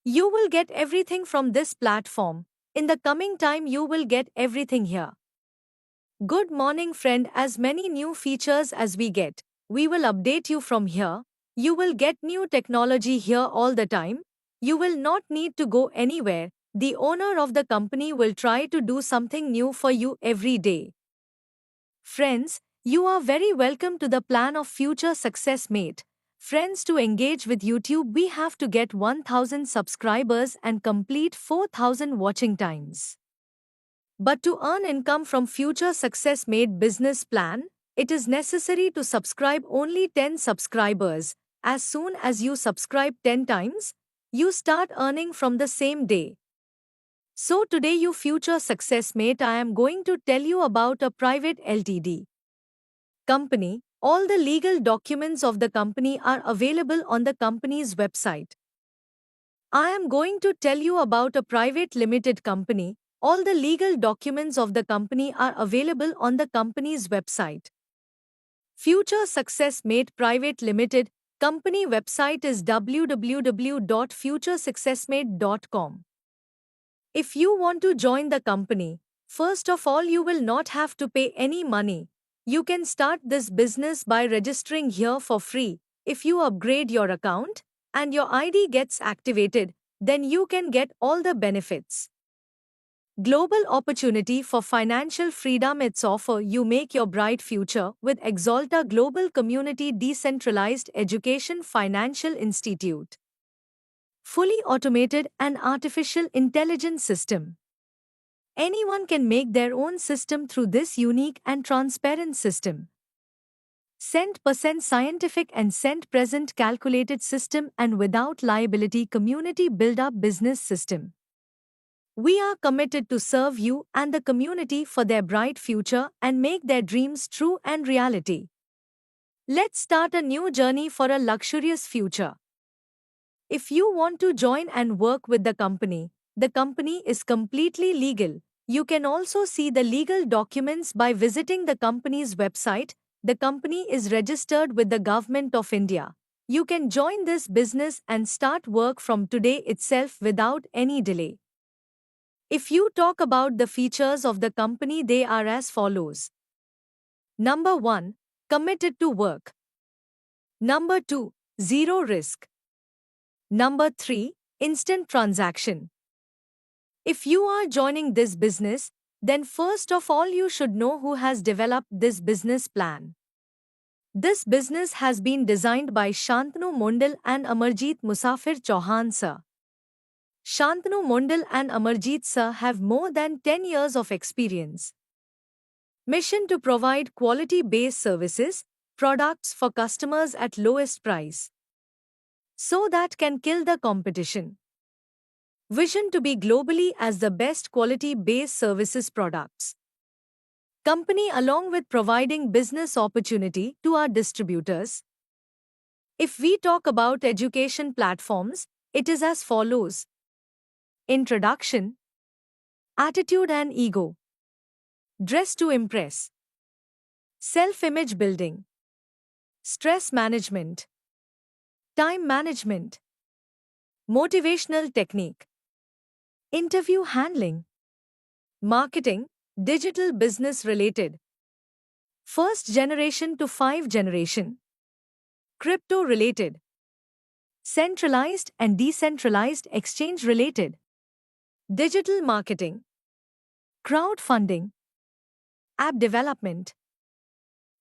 You will get everything from this platform. In the coming time, you will get everything here. Good morning, friend. As many new features as we get, we will update you from here. You will get new technology here all the time. You will not need to go anywhere. The owner of the company will try to do something new for you every day. Friends, you are very welcome to the plan of Future Success Mate. Friends, to engage with YouTube, we have to get 1000 subscribers and complete 4000 watching times. But to earn income from Future Success Mate business plan, it is necessary to subscribe only 10 subscribers. As soon as you subscribe 10 times, you start earning from the same day. So today you Future Success Mate, I am going to tell you about a private Ltd. company. All the legal documents of the company are available on the company's website. I am going to tell you about a private limited company. All the legal documents of the company are available on the company's website. Future Success Mate Private Limited company website is www.futuresuccessmate.com. If you want to join the company, first of all you will not have to pay any money. You can start this business by registering here for free. If you upgrade your account and your ID gets activated, then you can get all the benefits. Global opportunity for financial freedom. It's offer you make your bright future with Exalta Global Community Decentralized Education Financial Institute. Fully automated and artificial intelligence system. Anyone can make their own system through this unique and transparent system. Cent% scientific and cent present calculated system and without liability community build-up business system. We are committed to serve you and the community for their bright future and make their dreams true and reality. Let's start a new journey for a luxurious future. If you want to join and work with the company is completely legal. You can also see the legal documents by visiting the company's website. The company is registered with the Government of India. You can join this business and start work from today itself without any delay. If you talk about the features of the company, they are as follows. Number 1, committed to work. Number 2, zero risk. Number 3, instant transaction. If you are joining this business, then first of all you should know who has developed this business plan. This business has been designed by Shantanu Mondal and Amarjeet Musafir Chauhan sir. Shantanu Mondal and Amarjeet sir have more than 10 years of experience. Mission to provide quality-based services, products for customers at lowest price, so that can kill the competition. Vision to be globally as the best quality-based services products. Company along with providing business opportunity to our distributors. If we talk about education platforms, it is as follows. Introduction. Attitude and ego. Dress to impress. Self-image building. Stress management. Time management. Motivational technique. Interview handling. Marketing, digital business related. First generation to 5 generation. Crypto related. Centralized and decentralized exchange related. Digital marketing. Crowdfunding. App development.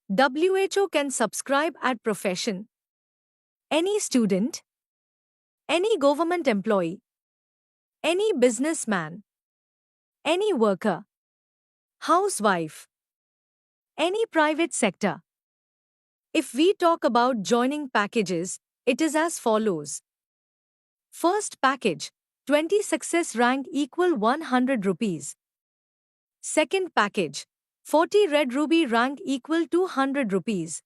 WHO can subscribe at profession. Any student. Any government employee. Any businessman. Any worker. Housewife. Any private sector. If we talk about joining packages, it is as follows. First package, 20 success rank equal 100 rupees. Second package, 40 red ruby rank equal 200 rupees.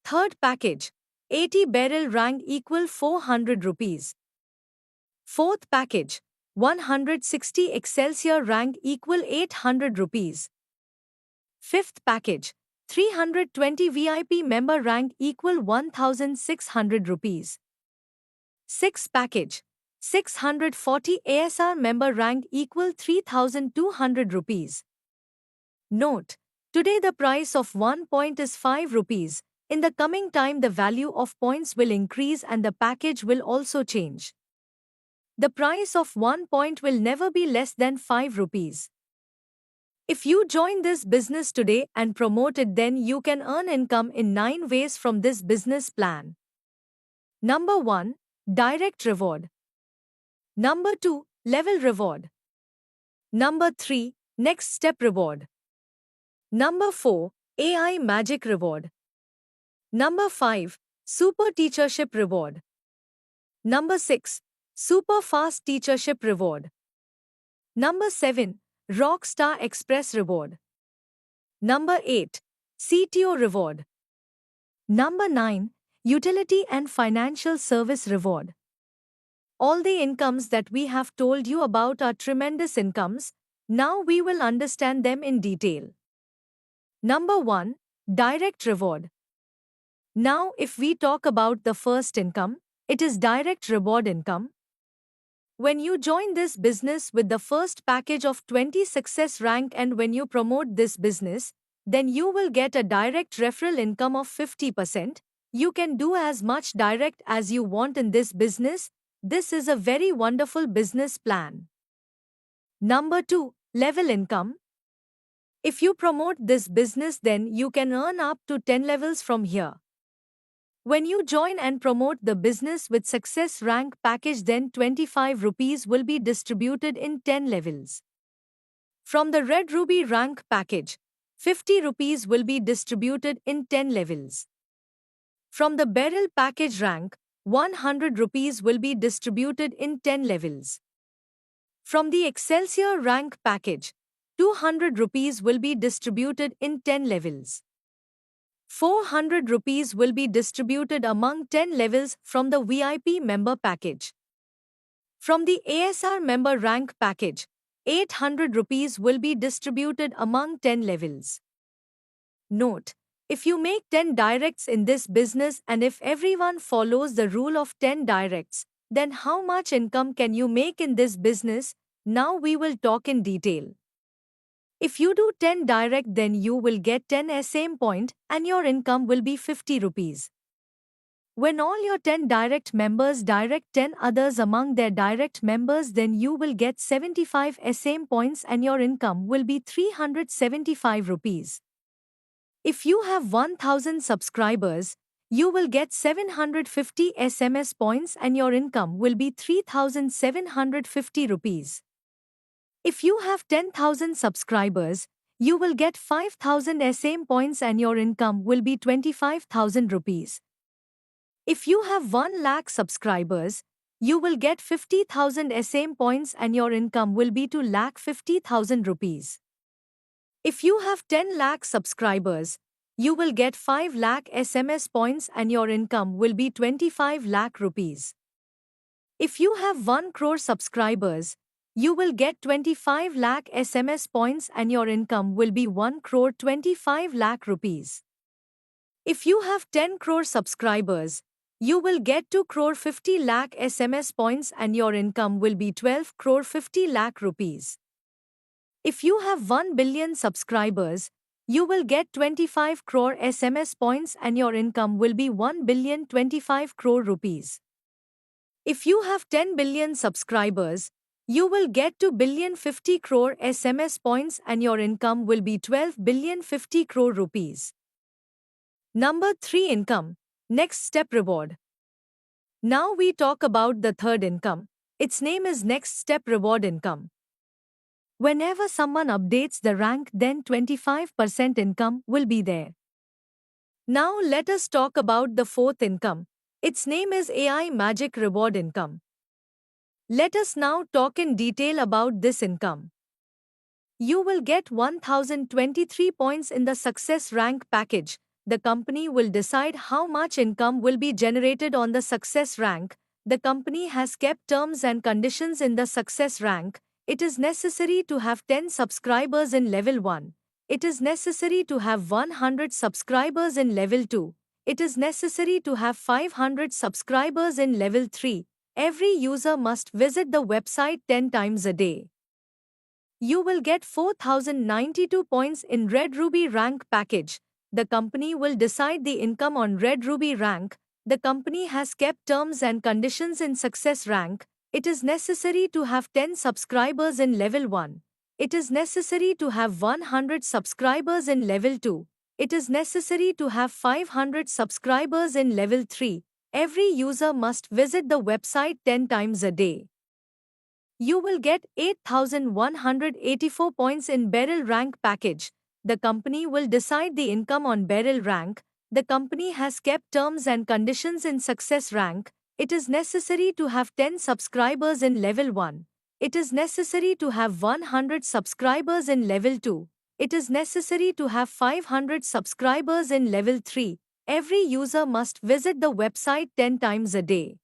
Third package, 80 beryl rank equal 400 rupees. Fourth package, 160 Excelsior rank equal 800 rupees. Fifth package, 320 VIP member rank equal 1600 rupees. Sixth package, 640 ASR member rank equal 3,200 rupees. Note: today the price of 1 point is 5 rupees. In the coming time the value of points will increase and the package will also change. The price of 1 point will never be less than 5 rupees. If you join this business today and promote it, then you can earn income in 9 ways from this business plan. Number 1. Direct reward. Number 2. Level reward. Number 3. Next step reward. Number 4. AI magic reward. Number 5. Super teachership reward. Number 6. Super fast teachership reward. Number 7. Rockstar Express reward. Number 8. CTO reward. Number 9. Utility and financial service reward. All the incomes that we have told you about are tremendous incomes. Now we will understand them in detail. Number 1. Direct reward. Now if we talk about the first income, it is direct reward income. When you join this business with the first package of 20 success rank and when you promote this business, then you will get a direct referral income of 50%. You can do as much direct as you want in this business. This is a very wonderful business plan. Number 2. Level income. If you promote this business, then you can earn up to 10 levels from here. When you join and promote the business with success rank package, then 25 rupees will be distributed in 10 levels. From the Red Ruby rank package, 50 rupees will be distributed in 10 levels. From the Beryl package rank, 100 rupees will be distributed in 10 levels. From the Excelsior rank package, 200 rupees will be distributed in 10 levels. 400 rupees will be distributed among 10 levels from the VIP member package. From the ASR member rank package, 800 rupees will be distributed among 10 levels. Note: if you make 10 directs in this business and if everyone follows the rule of 10 directs, then how much income can you make in this business? Now we will talk in detail. If you do 10 direct, then you will get 10 SM point and your income will be 50 rupees. When all your 10 direct members direct 10 others among their direct members, then you will get 75 SM points and your income will be 375 rupees. If you have 1000 subscribers, you will get 750 SMS points and your income will be 3750 rupees. If you have 10,000 subscribers, you will get 5,000 SM points and your income will be 25,000 rupees. If you have 1 lakh subscribers, you will get 50,000 SM points and your income will be 2,50,000 rupees. If you have 10 lakh subscribers, you will get 5 lakh SMS points and your income will be 25 lakh rupees. If you have 1 crore subscribers, you will get 25 lakh SMS points and your income will be 1 crore 25 lakh rupees. If you have 10 crore subscribers, you will get 2 crore 50 lakh SMS points and your income will be 12 crore 50 lakh rupees. If you have 1 billion subscribers, you will get 25 crore SMS points and your income will be 1 billion 25 crore rupees. If you have 10 billion subscribers, you will get 2 billion 50 crore SMS points and your income will be 12 billion 50 crore rupees. Number 3. Income. Next step reward. Now we talk about the third income. Its name is next step reward income. Whenever someone updates the rank, then 25% income will be there. Now let us talk about the fourth income. Its name is AI Magic Reward Income. Let us now talk in detail about this income. You will get 1023 points in the success rank package. The company will decide how much income will be generated on the success rank. The company has kept terms and conditions in the success rank. It is necessary to have 10 subscribers in level 1. It is necessary to have 100 subscribers in level 2. It is necessary to have 500 subscribers in level 3. Every user must visit the website 10 times a day. You will get 4092 points in Red Ruby rank package. The company will decide the income on Red Ruby rank. The company has kept terms and conditions in success rank. It is necessary to have 10 subscribers in level 1. It is necessary to have 100 subscribers in level 2. It is necessary to have 500 subscribers in level 3. Every user must visit the website 10 times a day. You will get 8,184 points in Beryl rank package. The company will decide the income on Beryl rank. The company has kept terms and conditions in success rank. It is necessary to have 10 subscribers in level 1. It is necessary to have 100 subscribers in level 2. It is necessary to have 500 subscribers in level 3. Every user must visit the website 10 times a day.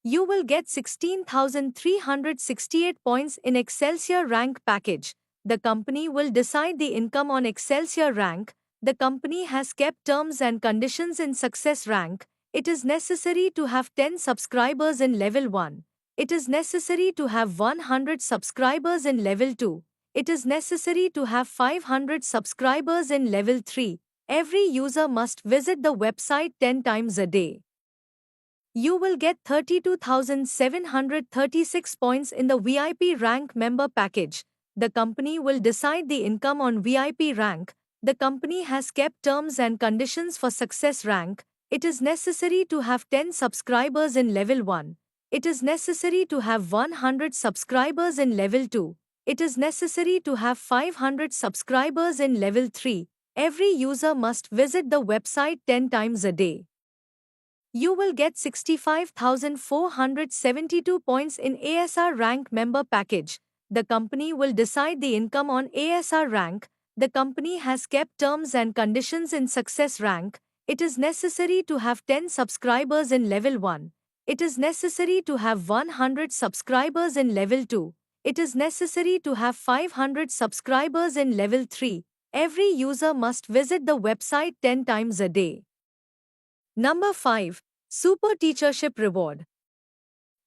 You will get 16,368 points in Excelsior rank package. The company will decide the income on Excelsior rank. The company has kept terms and conditions in success rank. It is necessary to have 10 subscribers in level 1. It is necessary to have 100 subscribers in level 2. It is necessary to have 500 subscribers in level 3. Every user must visit the website 10 times a day. You will get 32,736 points in the VIP rank member package. The company will decide the income on VIP rank. The company has kept terms and conditions for success rank. It is necessary to have 10 subscribers in level 1. It is necessary to have 100 subscribers in level 2. It is necessary to have 500 subscribers in level 3. Every user must visit the website 10 times a day. You will get 65,472 points in ASR rank member package. The company will decide the income on ASR rank. The company has kept terms and conditions in success rank. It is necessary to have 10 subscribers in level 1. It is necessary to have 100 subscribers in level 2. It is necessary to have 500 subscribers in level 3. Every user must visit the website 10 times a day. Number 5. Super Teachership Reward.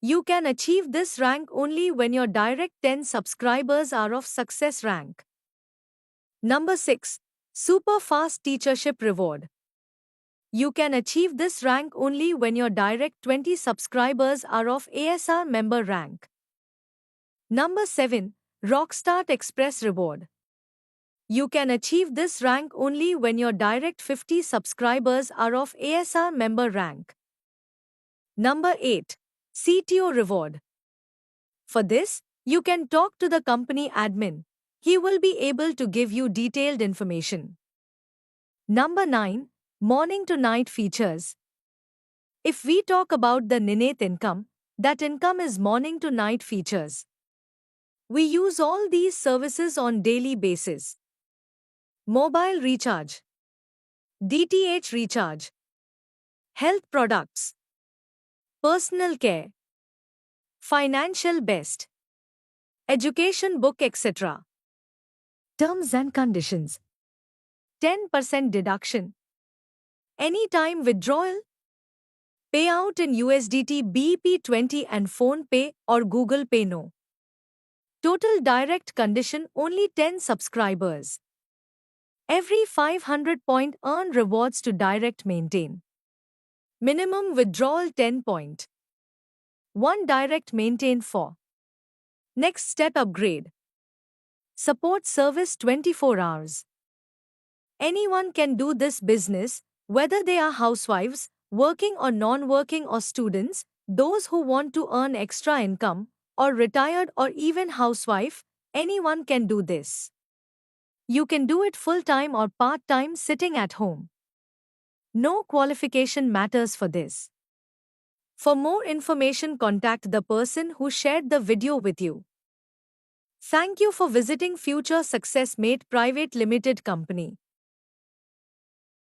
You can achieve this rank only when your direct 10 subscribers are of success rank. Number 6. Super Fast Teachership Reward. You can achieve this rank only when your direct 20 subscribers are of ASR member rank. Number 7. Rockstart Express Reward. You can achieve this rank only when your direct 50 subscribers are of ASR member rank. Number 8. CTO Reward. For this, you can talk to the company admin. He will be able to give you detailed information. Number 9. Morning to night features. If we talk about the Nineth income, that income is morning to night features. We use all these services on daily basis. Mobile recharge, DTH recharge, health products, personal care, financial best, education book, etc. Terms and conditions. 10% deduction. Anytime withdrawal. Payout in USDT BEP20 and Phone Pay or Google Pay no. Total direct condition only 10 subscribers. Every 500 point earn rewards to direct maintain. Minimum withdrawal 10 point. 1 direct maintain for. Next step upgrade. Support service 24 hours. Anyone can do this business, whether they are housewives, working or non-working or students, those who want to earn extra income, or retired or even housewife, anyone can do this. You can do it full-time or part-time sitting at home. No qualification matters for this. For more information, contact the person who shared the video with you. Thank you for visiting Future Success Mate Private Limited Company.